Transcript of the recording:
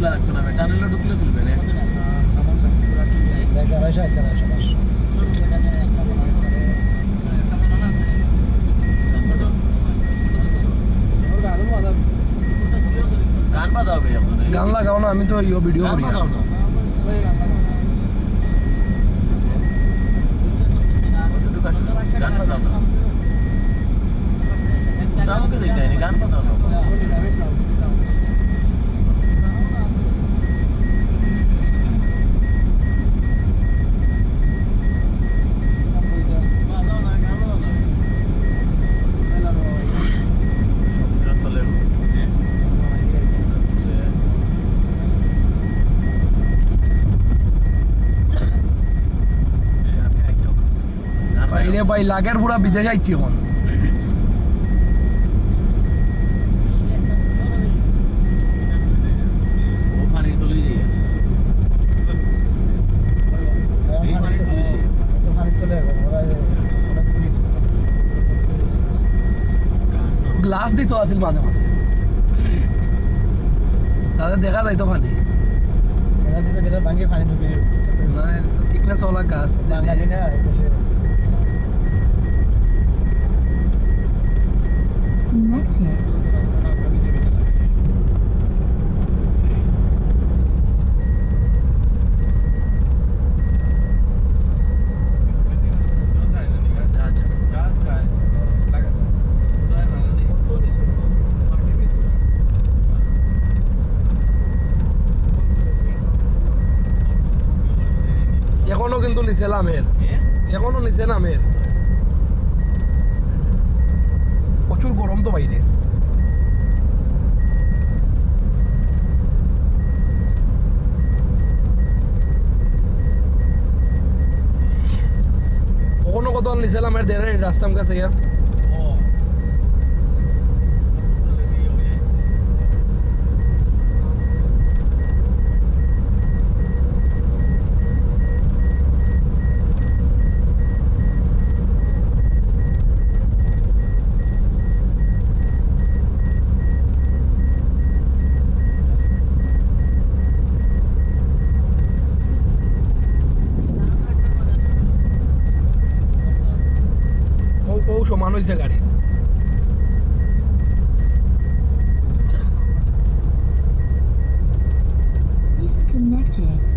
লাগতো না টানেলে ঢুকলে তুলবে না গান বাজাও ভাই আপনি গান লাগাও না আমি তো ইও ভিডিও গান করি বাজাও না গান বাজাও না আমাকে দেখতে হয়নি গান বাজাও না বাইরে ভাই লাগের পুরা বিদেশ আইছি এখন ও পানির তলে যাই গ্লাস দিত আছিল মাঝে মাঝে তাদের দেখা যাইতো পানি ঠিকনেস ওলা গাছ এখনো কিন্তু নিচে নামের এখনো নিচে নামের প্রচুর গরম তো বাইরে কখনো কত নিচে নামের দেড় রাস্তা আমার কাছে ইয়া ও সমান হয়েছে গাড়ি Disconnected.